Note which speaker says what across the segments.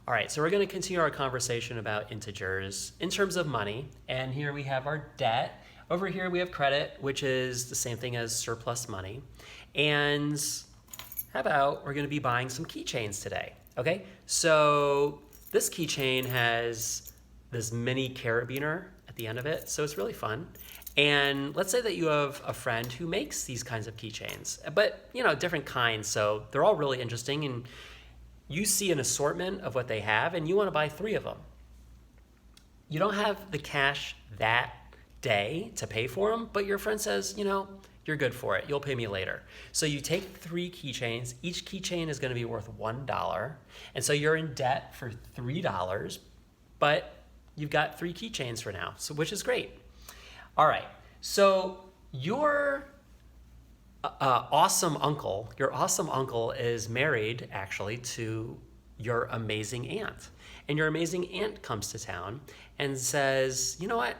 Speaker 1: All right, so we're going to continue our conversation about integers in terms of money. And here we have our debt. Over here we have credit, which is the same thing as surplus money. And how about we're going to be buying some keychains today? Okay, so this keychain has this mini carabiner at the end of it, so it's really fun. And let's say that you have a friend who makes these kinds of keychains, but different kinds, so they're all really interesting. And you see an assortment of what they have and you want to buy 3 of them. You don't have the cash that day to pay for them, but your friend says, you're good for it. You'll pay me later. So you take 3 keychains. Each keychain is going to be worth $1. And so you're in debt for $3, but you've got 3 keychains for now, so which is great. All right, so your awesome uncle is married actually to your amazing aunt. And your amazing aunt comes to town and says, you know what?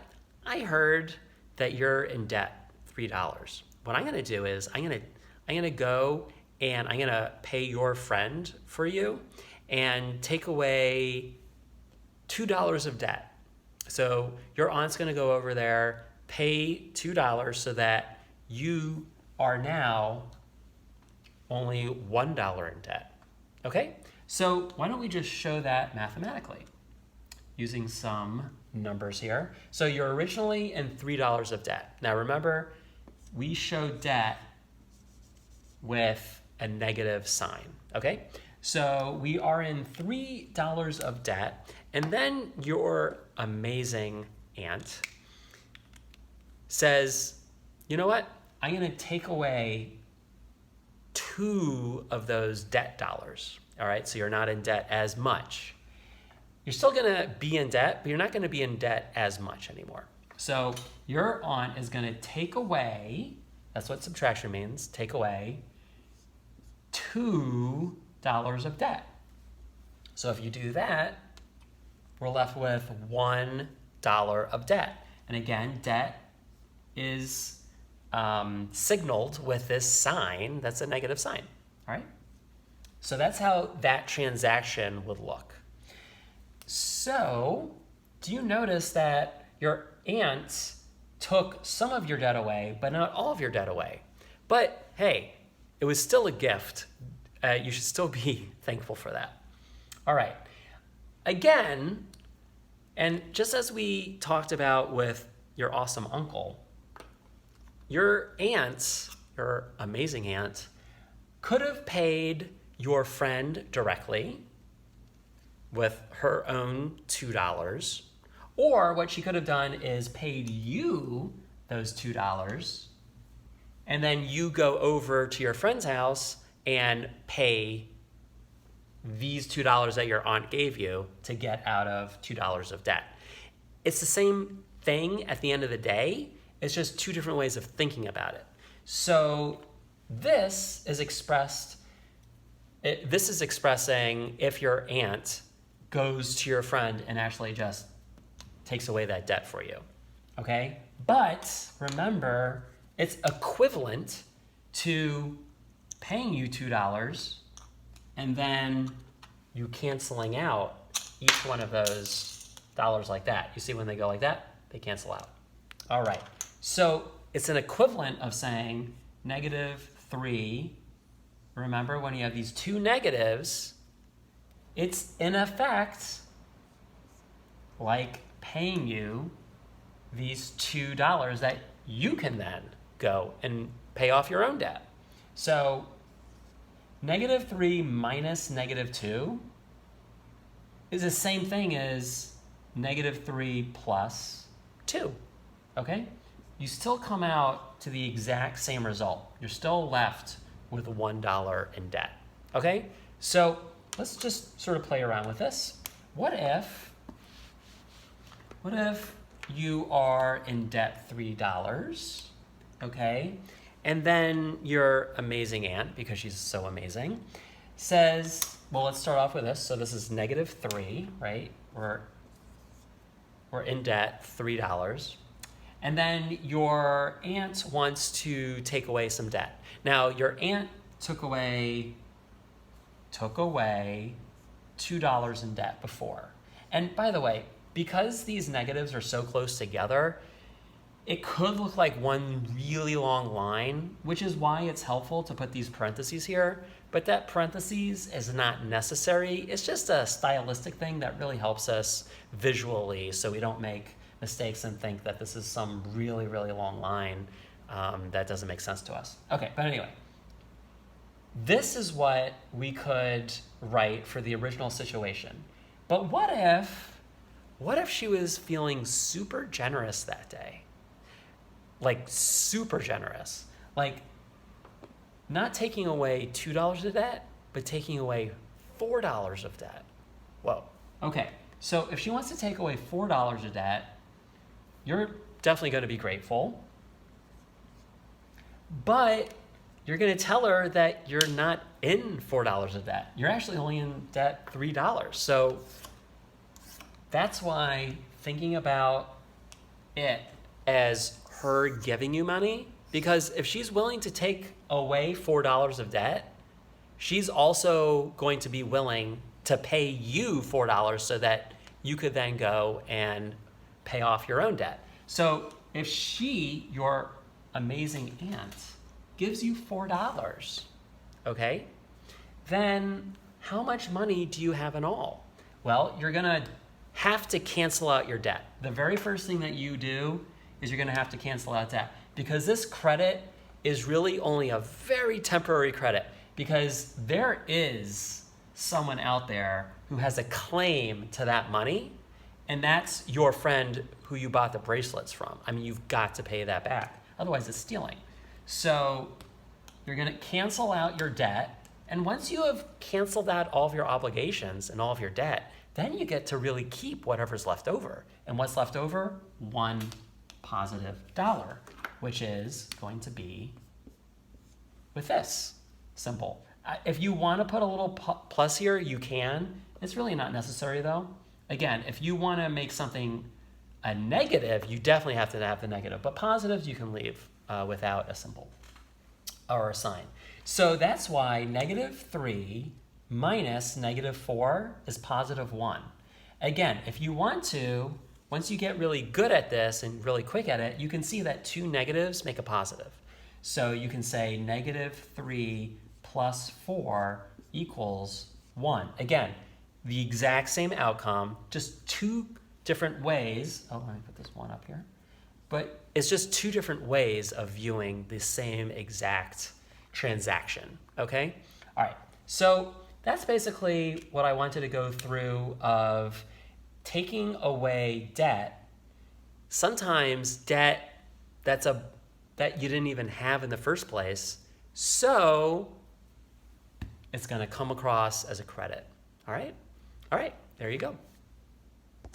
Speaker 1: I heard that you're in debt $3. What I'm gonna do is I'm gonna go and I'm gonna pay your friend for you and take away $2 of debt. So your aunt's gonna go over there, pay $2 so that you are now only $1 in debt. Okay? So why don't we just show that mathematically using some numbers here. So you're originally in $3 of debt. Now remember, we showed debt with a negative sign. Okay? So we are in $3 of debt, and then your amazing aunt says, you know what? I'm going to take away 2 of those debt dollars. All right, so you're not in debt as much. You're still going to be in debt, but you're not going to be in debt as much anymore. So your aunt is going to take away, that's what subtraction means, take away $2 of debt. So if you do that, we're left with $1 of debt. And again, debt is signaled with this sign that's a negative sign. All right? So that's how that transaction would look. So do you notice that your aunt took some of your debt away, but not all of your debt away? But hey, it was still a gift. You should still be thankful for that. All right. Again, and just as we talked about with your awesome uncle, your aunt, your amazing aunt, could have paid your friend directly with her own $2, or what she could have done is paid you those $2, and then you go over to your friend's house and pay these $2 that your aunt gave you to get out of $2 of debt. It's the same thing at the end of the day. It's just 2 different ways of thinking about it. So this is expressing if your aunt goes to your friend and actually just takes away that debt for you, okay? But remember, it's equivalent to paying you $2 and then you canceling out each one of those dollars like that. You see when they go like that, they cancel out. All right, so it's an equivalent of saying -3. Remember, when you have these 2 negatives, it's in effect like paying you these $2 that you can then go and pay off your own debt. So -3 minus -2 is the same thing as -3 plus 2, okay? You still come out to the exact same result. You're still left with $1 in debt, okay? So let's just sort of play around with this. What if you are in debt $3, okay? And then your amazing aunt, because she's so amazing, says, well, let's start off with this. So this is -3, right? We're in debt $3. And then your aunt wants to take away some debt. Now, your aunt took away $2 in debt before. And by the way, because these negatives are so close together, it could look like one really long line, which is why it's helpful to put these parentheses here. But that parentheses is not necessary. It's just a stylistic thing that really helps us visually so we don't make mistakes and think that this is some really, really long line that doesn't make sense to us. Okay, but anyway, this is what we could write for the original situation. But what if she was feeling super generous that day? Like super generous. Like not taking away $2 of debt, but taking away $4 of debt. Whoa. Okay, so if she wants to take away $4 of debt, you're definitely going to be grateful. But you're going to tell her that you're not in $4 of debt. You're actually only in debt $3. So that's why thinking about it as her giving you money, because if she's willing to take away $4 of debt, she's also going to be willing to pay you $4 so that you could then go and pay off your own debt. So if she, your amazing aunt, gives you $4, okay, then how much money do you have in all? Well, you're gonna have to cancel out your debt. The very first thing that you do is you're gonna have to cancel out debt, because this credit is really only a very temporary credit, because there is someone out there who has a claim to that money, and that's your friend who you bought the bracelets from. I mean, you've got to pay that back. Otherwise, it's stealing. So you're going to cancel out your debt. And once you have canceled out all of your obligations and all of your debt, then you get to really keep whatever's left over. And what's left over? $1 positive, which is going to be with this symbol. If you want to put a little plus here, you can. It's really not necessary though. Again, if you want to make something a negative, you definitely have to have the negative. But positives you can leave without a symbol or a sign. So that's why -3 minus -4 is +1. Again, if you want to, once you get really good at this and really quick at it, you can see that 2 negatives make a positive. So you can say -3 plus 4 equals 1. Again, the exact same outcome, just 2 different ways. Oh, let me put this 1 up here. But it's just 2 different ways of viewing the same exact transaction, okay? All right, so that's basically what I wanted to go through of taking away debt. Sometimes debt that you didn't even have in the first place, so it's gonna come across as a credit, all right? All right, there you go.